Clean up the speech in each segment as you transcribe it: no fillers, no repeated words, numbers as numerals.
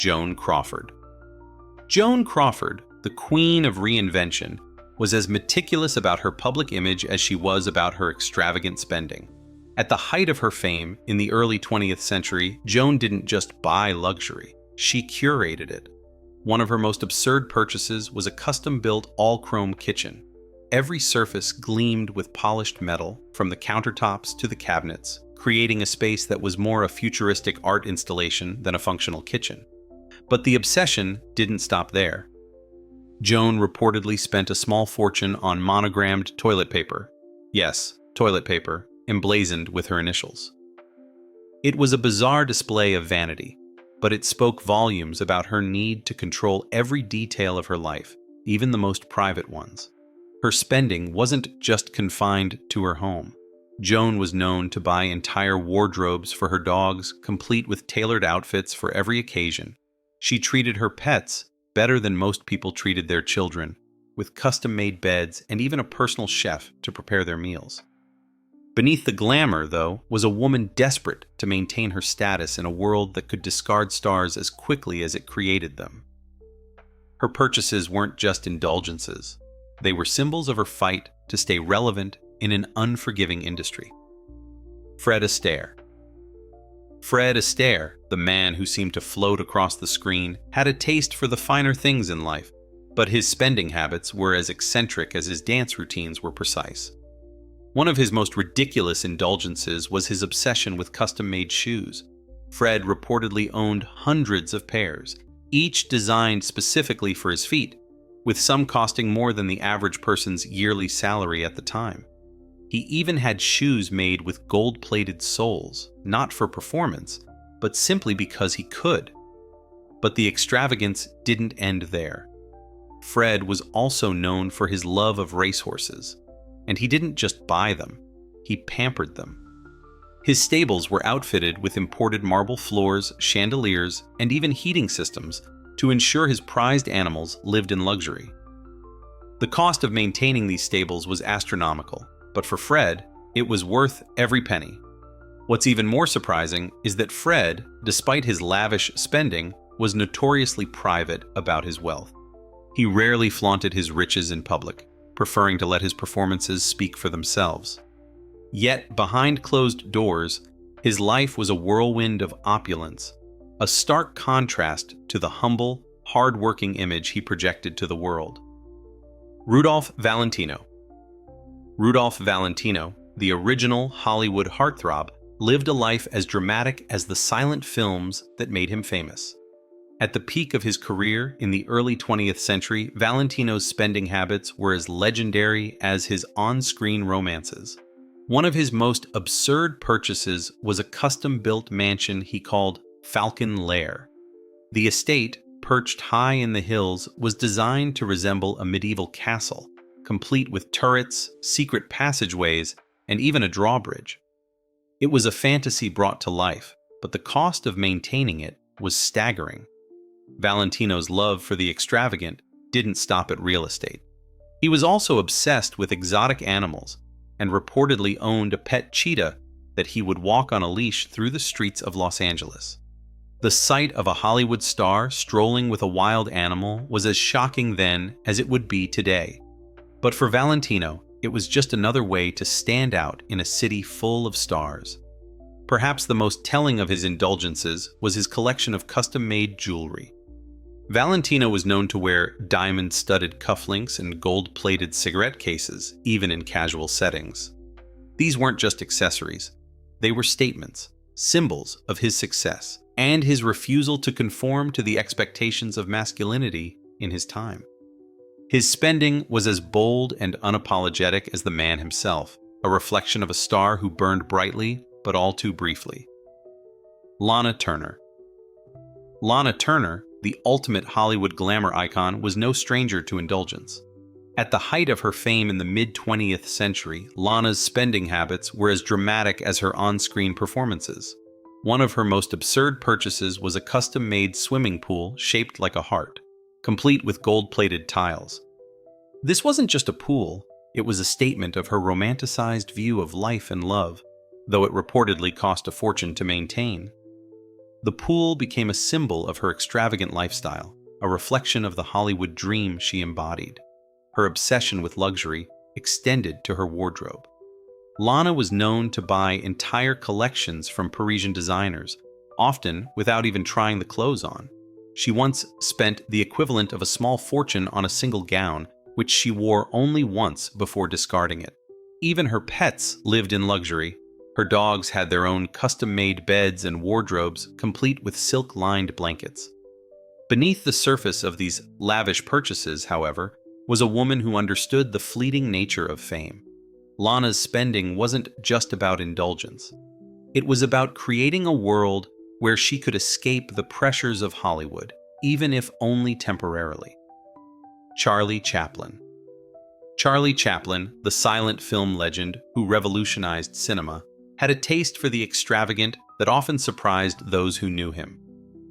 Joan Crawford. Joan Crawford, the queen of reinvention, was as meticulous about her public image as she was about her extravagant spending. At the height of her fame in the early 20th century, Joan didn't just buy luxury, she curated it. One of her most absurd purchases was a custom-built all-chrome kitchen. Every surface gleamed with polished metal, from the countertops to the cabinets, creating a space that was more a futuristic art installation than a functional kitchen. But the obsession didn't stop there. Joan reportedly spent a small fortune on monogrammed toilet paper. Yes, toilet paper, emblazoned with her initials. It was a bizarre display of vanity, but it spoke volumes about her need to control every detail of her life, even the most private ones. Her spending wasn't just confined to her home. Joan was known to buy entire wardrobes for her dogs, complete with tailored outfits for every occasion. She treated her pets better than most people treated their children, with custom-made beds and even a personal chef to prepare their meals. Beneath the glamour, though, was a woman desperate to maintain her status in a world that could discard stars as quickly as it created them. Her purchases weren't just indulgences. They were symbols of her fight to stay relevant in an unforgiving industry. Fred Astaire. Fred Astaire, the man who seemed to float across the screen, had a taste for the finer things in life, but his spending habits were as eccentric as his dance routines were precise. One of his most ridiculous indulgences was his obsession with custom-made shoes. Fred reportedly owned hundreds of pairs, each designed specifically for his feet, with some costing more than the average person's yearly salary at the time. He even had shoes made with gold-plated soles, not for performance, but simply because he could. But the extravagance didn't end there. Fred was also known for his love of racehorses, and he didn't just buy them, he pampered them. His stables were outfitted with imported marble floors, chandeliers, and even heating systems to ensure his prized animals lived in luxury. The cost of maintaining these stables was astronomical, but for Fred, it was worth every penny. What's even more surprising is that Fred, despite his lavish spending, was notoriously private about his wealth. He rarely flaunted his riches in public, preferring to let his performances speak for themselves. Yet, behind closed doors, his life was a whirlwind of opulence, a stark contrast to the humble, hard-working image he projected to the world. Rudolph Valentino. Rudolph Valentino, the original Hollywood heartthrob, lived a life as dramatic as the silent films that made him famous. At the peak of his career in the early 20th century, Valentino's spending habits were as legendary as his on-screen romances. One of his most absurd purchases was a custom-built mansion he called Falcon Lair. The estate, perched high in the hills, was designed to resemble a medieval castle, complete with turrets, secret passageways, and even a drawbridge. It was a fantasy brought to life, but the cost of maintaining it was staggering. Valentino's love for the extravagant didn't stop at real estate. He was also obsessed with exotic animals and reportedly owned a pet cheetah that he would walk on a leash through the streets of Los Angeles. The sight of a Hollywood star strolling with a wild animal was as shocking then as it would be today. But for Valentino, it was just another way to stand out in a city full of stars. Perhaps the most telling of his indulgences was his collection of custom-made jewelry. Valentino was known to wear diamond-studded cufflinks and gold-plated cigarette cases, even in casual settings. These weren't just accessories. They were statements, symbols of his success, and his refusal to conform to the expectations of masculinity in his time. His spending was as bold and unapologetic as the man himself, a reflection of a star who burned brightly but all too briefly. Lana Turner. Lana Turner, the ultimate Hollywood glamour icon, was no stranger to indulgence. At the height of her fame in the mid-20th century, Lana's spending habits were as dramatic as her on-screen performances. One of her most absurd purchases was a custom-made swimming pool shaped like a heart, complete with gold-plated tiles. This wasn't just a pool, it was a statement of her romanticized view of life and love, though it reportedly cost a fortune to maintain. The pool became a symbol of her extravagant lifestyle, a reflection of the Hollywood dream she embodied. Her obsession with luxury extended to her wardrobe. Lana was known to buy entire collections from Parisian designers, often without even trying the clothes on. She once spent the equivalent of a small fortune on a single gown, which she wore only once before discarding it. Even her pets lived in luxury. Her dogs had their own custom-made beds and wardrobes, complete with silk-lined blankets. Beneath the surface of these lavish purchases, however, was a woman who understood the fleeting nature of fame. Lana's spending wasn't just about indulgence. It was about creating a world where she could escape the pressures of Hollywood, even if only temporarily. Charlie Chaplin. Charlie Chaplin, the silent film legend who revolutionized cinema, had a taste for the extravagant that often surprised those who knew him.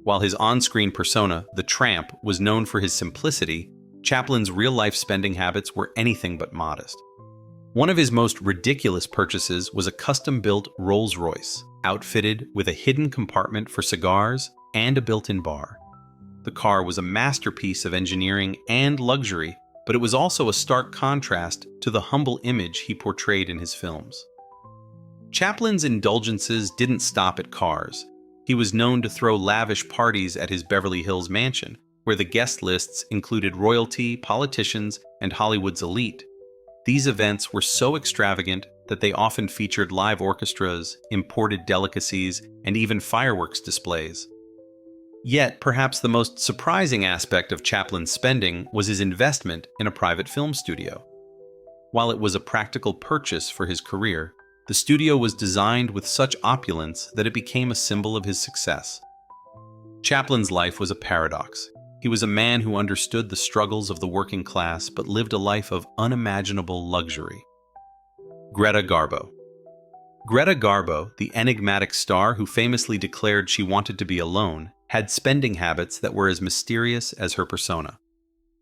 While his on-screen persona, the Tramp, was known for his simplicity, Chaplin's real-life spending habits were anything but modest. One of his most ridiculous purchases was a custom-built Rolls-Royce, outfitted with a hidden compartment for cigars and a built-in bar. The car was a masterpiece of engineering and luxury, but it was also a stark contrast to the humble image he portrayed in his films. Chaplin's indulgences didn't stop at cars. He was known to throw lavish parties at his Beverly Hills mansion, where the guest lists included royalty, politicians, and Hollywood's elite. These events were so extravagant that they often featured live orchestras, imported delicacies, and even fireworks displays. Yet, perhaps the most surprising aspect of Chaplin's spending was his investment in a private film studio. While it was a practical purchase for his career, the studio was designed with such opulence that it became a symbol of his success. Chaplin's life was a paradox. He was a man who understood the struggles of the working class but lived a life of unimaginable luxury. Greta Garbo. Greta Garbo, the enigmatic star who famously declared she wanted to be alone, had spending habits that were as mysterious as her persona.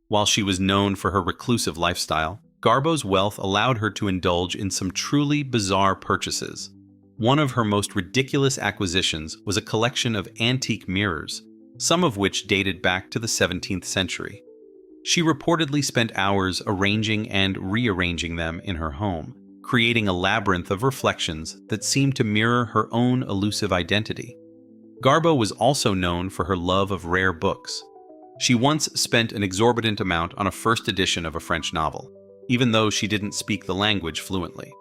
While she was known for her reclusive lifestyle, Garbo's wealth allowed her to indulge in some truly bizarre purchases. One of her most ridiculous acquisitions was a collection of antique mirrors, some of which dated back to the 17th century. She reportedly spent hours arranging and rearranging them in her home, creating a labyrinth of reflections that seemed to mirror her own elusive identity. Garbo was also known for her love of rare books. She once spent an exorbitant amount on a first edition of a French novel, even though she didn't speak the language fluently.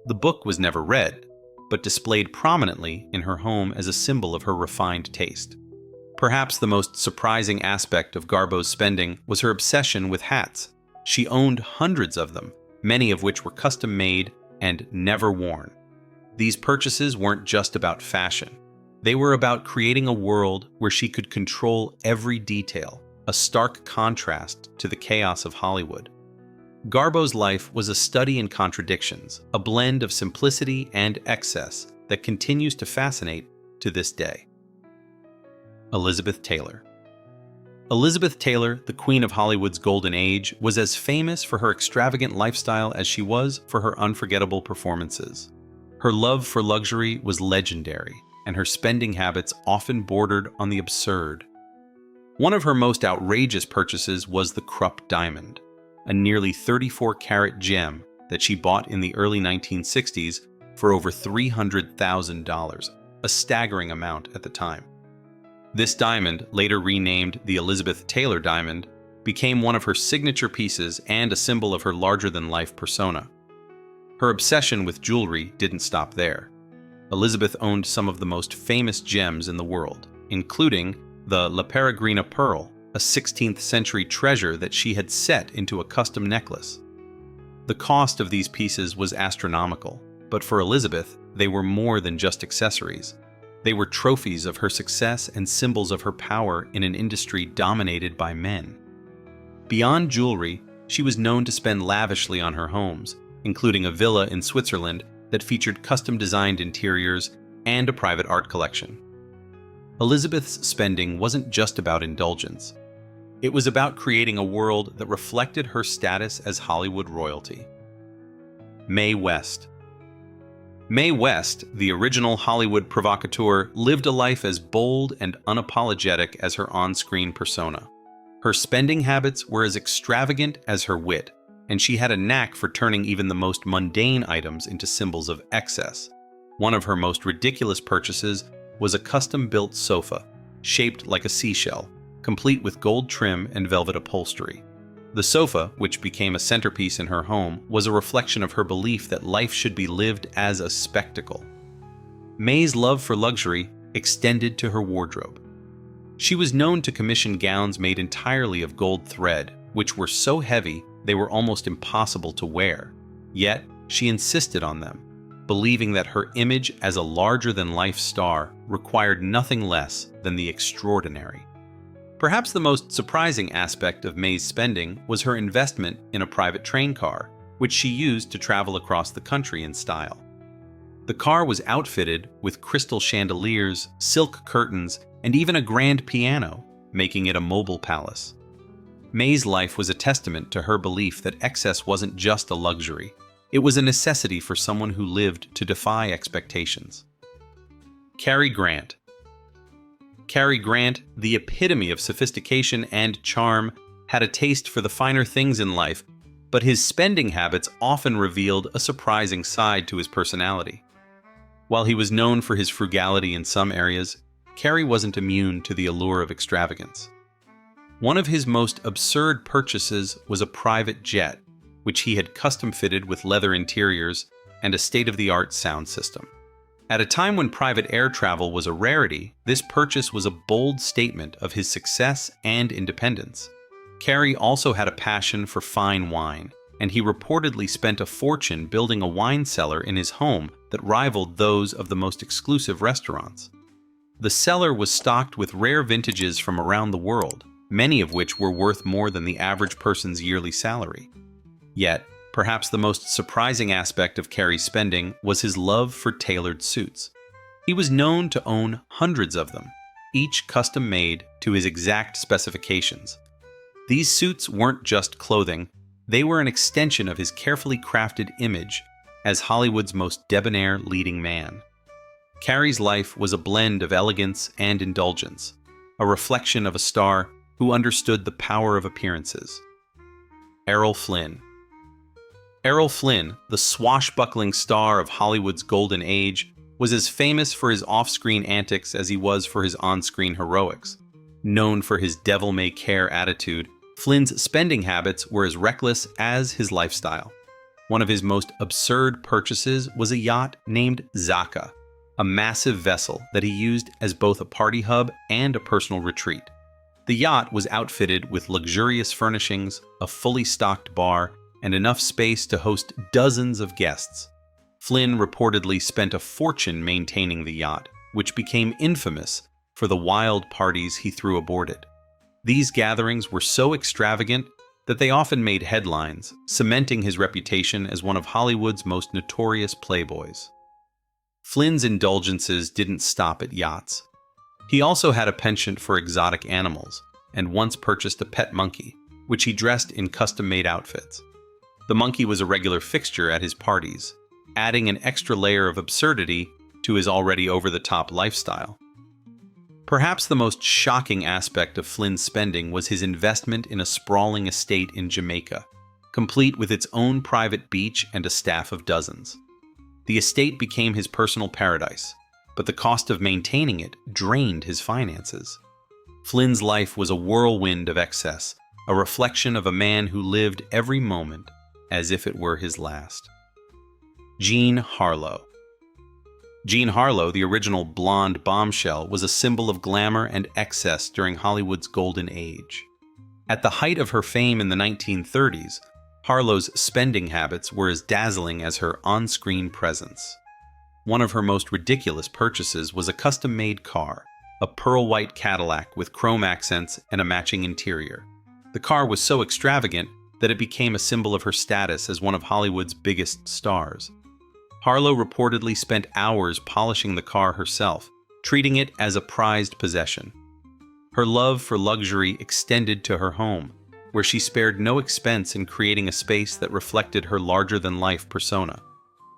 The book was never read, but displayed prominently in her home as a symbol of her refined taste. Perhaps the most surprising aspect of Garbo's spending was her obsession with hats. She owned hundreds of them, many of which were custom-made and never worn. These purchases weren't just about fashion. They were about creating a world where she could control every detail, a stark contrast to the chaos of Hollywood. Garbo's life was a study in contradictions, a blend of simplicity and excess that continues to fascinate to this day. Elizabeth Taylor. Elizabeth Taylor, the queen of Hollywood's golden age, was as famous for her extravagant lifestyle as she was for her unforgettable performances. Her love for luxury was legendary, and her spending habits often bordered on the absurd. One of her most outrageous purchases was the Krupp diamond, a nearly 34-carat gem that she bought in the early 1960s for over $300,000, a staggering amount at the time. This diamond, later renamed the Elizabeth Taylor diamond, became one of her signature pieces and a symbol of her larger-than-life persona. Her obsession with jewelry didn't stop there. Elizabeth owned some of the most famous gems in the world, including the La Peregrina pearl, a 16th-century treasure that she had set into a custom necklace. The cost of these pieces was astronomical, but for Elizabeth, they were more than just accessories. They were trophies of her success and symbols of her power in an industry dominated by men. Beyond jewelry, she was known to spend lavishly on her homes, including a villa in Switzerland that featured custom-designed interiors and a private art collection. Elizabeth's spending wasn't just about indulgence. It was about creating a world that reflected her status as Hollywood royalty. Mae West. Mae West, the original Hollywood provocateur, lived a life as bold and unapologetic as her on-screen persona. Her spending habits were as extravagant as her wit, and she had a knack for turning even the most mundane items into symbols of excess. One of her most ridiculous purchases was a custom-built sofa, shaped like a seashell, complete with gold trim and velvet upholstery. The sofa, which became a centerpiece in her home, was a reflection of her belief that life should be lived as a spectacle. Mae's love for luxury extended to her wardrobe. She was known to commission gowns made entirely of gold thread, which were so heavy they were almost impossible to wear. Yet, she insisted on them, believing that her image as a larger-than-life star required nothing less than the extraordinary. Perhaps the most surprising aspect of Mae's spending was her investment in a private train car, which she used to travel across the country in style. The car was outfitted with crystal chandeliers, silk curtains, and even a grand piano, making it a mobile palace. Mae's life was a testament to her belief that excess wasn't just a luxury. It was a necessity for someone who lived to defy expectations. Cary Grant. Cary Grant, the epitome of sophistication and charm, had a taste for the finer things in life, but his spending habits often revealed a surprising side to his personality. While he was known for his frugality in some areas, Cary wasn't immune to the allure of extravagance. One of his most absurd purchases was a private jet, which he had custom-fitted with leather interiors and a state-of-the-art sound system. At a time when private air travel was a rarity, this purchase was a bold statement of his success and independence. Cary also had a passion for fine wine, and he reportedly spent a fortune building a wine cellar in his home that rivaled those of the most exclusive restaurants. The cellar was stocked with rare vintages from around the world, many of which were worth more than the average person's yearly salary. Yet, perhaps the most surprising aspect of Cary's spending was his love for tailored suits. He was known to own hundreds of them, each custom-made to his exact specifications. These suits weren't just clothing, they were an extension of his carefully crafted image as Hollywood's most debonair leading man. Cary's life was a blend of elegance and indulgence, a reflection of a star who understood the power of appearances. Errol Flynn. Errol Flynn, the swashbuckling star of Hollywood's golden age, was as famous for his off-screen antics as he was for his on-screen heroics. Known for his devil-may-care attitude, Flynn's spending habits were as reckless as his lifestyle. One of his most absurd purchases was a yacht named Zaka, a massive vessel that he used as both a party hub and a personal retreat. The yacht was outfitted with luxurious furnishings, a fully stocked bar, and enough space to host dozens of guests. Flynn reportedly spent a fortune maintaining the yacht, which became infamous for the wild parties he threw aboard it. These gatherings were so extravagant that they often made headlines, cementing his reputation as one of Hollywood's most notorious playboys. Flynn's indulgences didn't stop at yachts. He also had a penchant for exotic animals, and once purchased a pet monkey, which he dressed in custom-made outfits. The monkey was a regular fixture at his parties, adding an extra layer of absurdity to his already over-the-top lifestyle. Perhaps the most shocking aspect of Flynn's spending was his investment in a sprawling estate in Jamaica, complete with its own private beach and a staff of dozens. The estate became his personal paradise, but the cost of maintaining it drained his finances. Flynn's life was a whirlwind of excess, a reflection of a man who lived every moment as if it were his last. Jean Harlow. Jean Harlow, the original blonde bombshell, was a symbol of glamour and excess during Hollywood's golden age. At the height of her fame in the 1930s, Harlow's spending habits were as dazzling as her on-screen presence. One of her most ridiculous purchases was a custom-made car, a pearl-white Cadillac with chrome accents and a matching interior. The car was so extravagant that it became a symbol of her status as one of Hollywood's biggest stars. Harlow reportedly spent hours polishing the car herself, treating it as a prized possession. Her love for luxury extended to her home, where she spared no expense in creating a space that reflected her larger-than-life persona.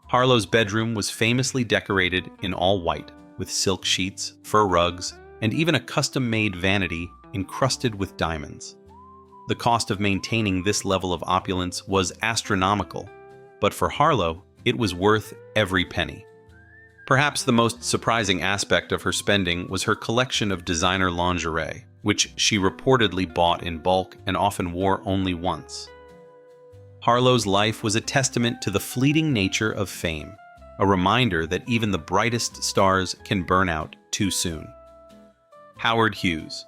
Harlow's bedroom was famously decorated in all white, with silk sheets, fur rugs, and even a custom-made vanity encrusted with diamonds. The cost of maintaining this level of opulence was astronomical, but for Harlow, it was worth every penny. Perhaps the most surprising aspect of her spending was her collection of designer lingerie, which she reportedly bought in bulk and often wore only once. Harlow's life was a testament to the fleeting nature of fame, a reminder that even the brightest stars can burn out too soon. Howard Hughes.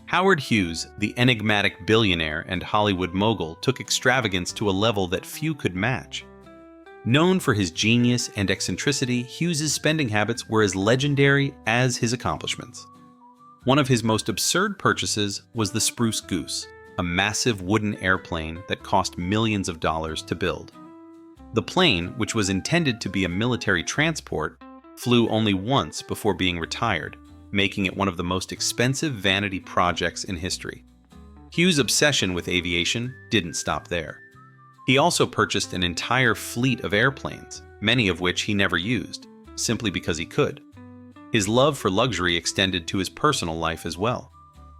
Howard Hughes, the enigmatic billionaire and Hollywood mogul, took extravagance to a level that few could match. Known for his genius and eccentricity, Hughes's spending habits were as legendary as his accomplishments. One of his most absurd purchases was the Spruce Goose, a massive wooden airplane that cost millions of dollars to build. The plane, which was intended to be a military transport, flew only once before being retired, making it one of the most expensive vanity projects in history. Hughes' obsession with aviation didn't stop there. He also purchased an entire fleet of airplanes, many of which he never used, simply because he could. His love for luxury extended to his personal life as well.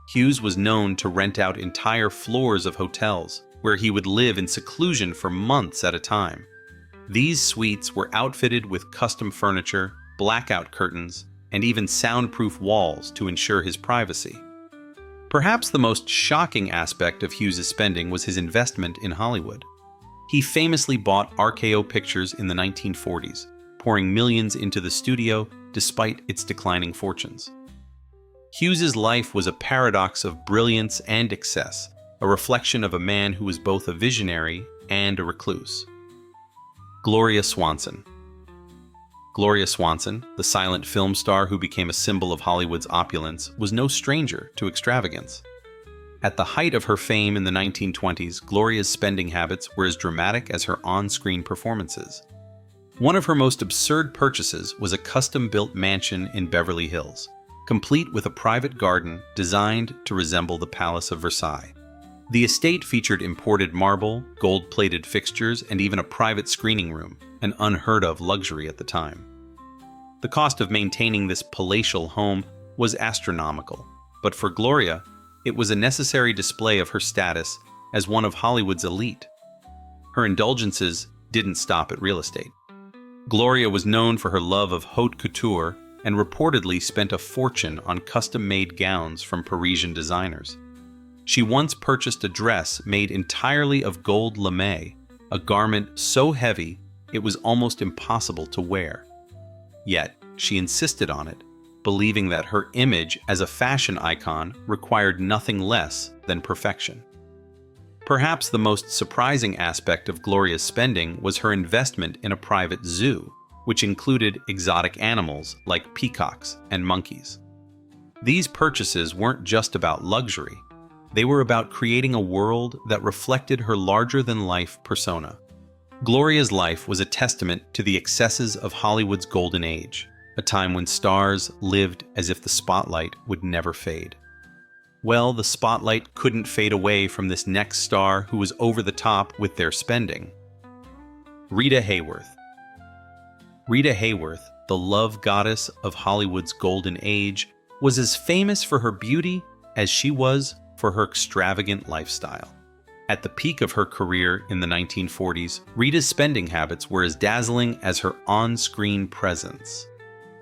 Hughes was known to rent out entire floors of hotels, where he would live in seclusion for months at a time. These suites were outfitted with custom furniture, blackout curtains, and even soundproof walls to ensure his privacy. Perhaps the most shocking aspect of Hughes' spending was his investment in Hollywood. He famously bought RKO Pictures in the 1940s, pouring millions into the studio despite its declining fortunes. Hughes's life was a paradox of brilliance and excess, a reflection of a man who was both a visionary and a recluse. Gloria Swanson. Gloria Swanson, the silent film star who became a symbol of Hollywood's opulence, was no stranger to extravagance. At the height of her fame in the 1920s, Gloria's spending habits were as dramatic as her on-screen performances. One of her most absurd purchases was a custom-built mansion in Beverly Hills, complete with a private garden designed to resemble the Palace of Versailles. The estate featured imported marble, gold-plated fixtures, and even a private screening room, an unheard-of luxury at the time. The cost of maintaining this palatial home was astronomical, but for Gloria, it was a necessary display of her status as one of Hollywood's elite. Her indulgences didn't stop at real estate. Gloria was known for her love of haute couture and reportedly spent a fortune on custom-made gowns from Parisian designers. She once purchased a dress made entirely of gold lame, a garment so heavy it was almost impossible to wear. Yet, she insisted on it, believing that her image as a fashion icon required nothing less than perfection. Perhaps the most surprising aspect of Gloria's spending was her investment in a private zoo, which included exotic animals like peacocks and monkeys. These purchases weren't just about luxury, they were about creating a world that reflected her larger-than-life persona. Gloria's life was a testament to the excesses of Hollywood's golden age, a time when stars lived as if the spotlight would never fade. Well, the spotlight couldn't fade away from this next star who was over the top with their spending. Rita Hayworth. Rita Hayworth, the love goddess of Hollywood's golden age, was as famous for her beauty as she was for her extravagant lifestyle. At the peak of her career in the 1940s, Rita's spending habits were as dazzling as her on-screen presence.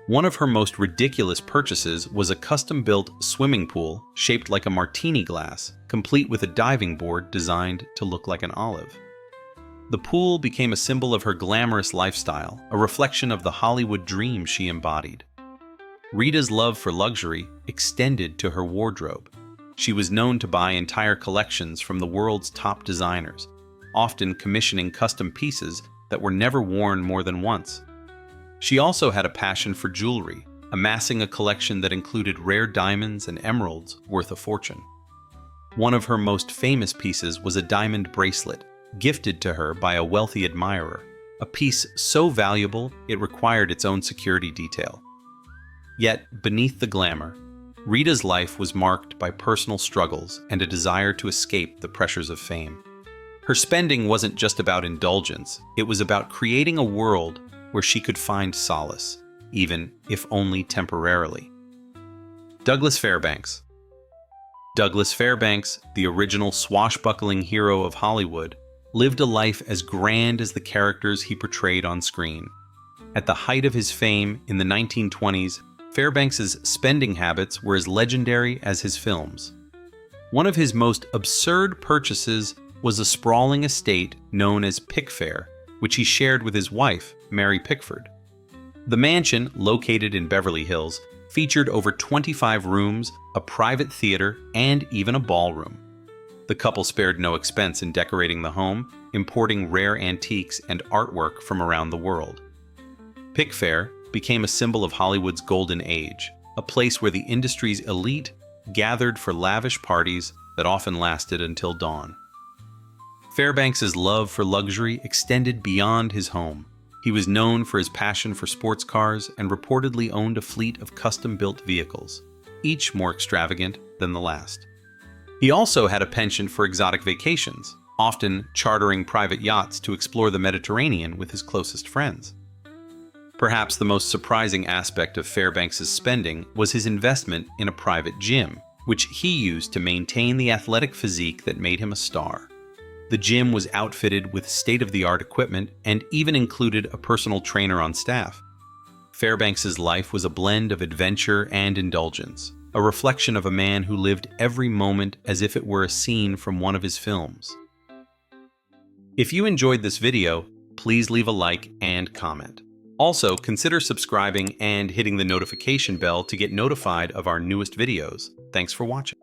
One of her most ridiculous purchases was a custom-built swimming pool shaped like a martini glass, complete with a diving board designed to look like an olive. The pool became a symbol of her glamorous lifestyle, a reflection of the Hollywood dream she embodied. Rita's love for luxury extended to her wardrobe. She was known to buy entire collections from the world's top designers, often commissioning custom pieces that were never worn more than once. She also had a passion for jewelry, amassing a collection that included rare diamonds and emeralds worth a fortune. One of her most famous pieces was a diamond bracelet, gifted to her by a wealthy admirer, a piece so valuable it required its own security detail. Yet, beneath the glamour, Rita's life was marked by personal struggles and a desire to escape the pressures of fame. Her spending wasn't just about indulgence, it was about creating a world where she could find solace, even if only temporarily. Douglas Fairbanks. Douglas Fairbanks, the original swashbuckling hero of Hollywood, lived a life as grand as the characters he portrayed on screen. At the height of his fame in the 1920s, Fairbanks's spending habits were as legendary as his films. One of his most absurd purchases was a sprawling estate known as Pickfair, which he shared with his wife, Mary Pickford. The mansion, located in Beverly Hills, featured over 25 rooms, a private theater, and even a ballroom. The couple spared no expense in decorating the home, importing rare antiques and artwork from around the world. Pickfair became a symbol of Hollywood's golden age, a place where the industry's elite gathered for lavish parties that often lasted until dawn. Fairbanks's love for luxury extended beyond his home. He was known for his passion for sports cars and reportedly owned a fleet of custom-built vehicles, each more extravagant than the last. He also had a penchant for exotic vacations, often chartering private yachts to explore the Mediterranean with his closest friends. Perhaps the most surprising aspect of Fairbanks's spending was his investment in a private gym, which he used to maintain the athletic physique that made him a star. The gym was outfitted with state-of-the-art equipment and even included a personal trainer on staff. Fairbanks's life was a blend of adventure and indulgence, a reflection of a man who lived every moment as if it were a scene from one of his films. If you enjoyed this video, please leave a like and comment. Also, consider subscribing and hitting the notification bell to get notified of our newest videos. Thanks for watching.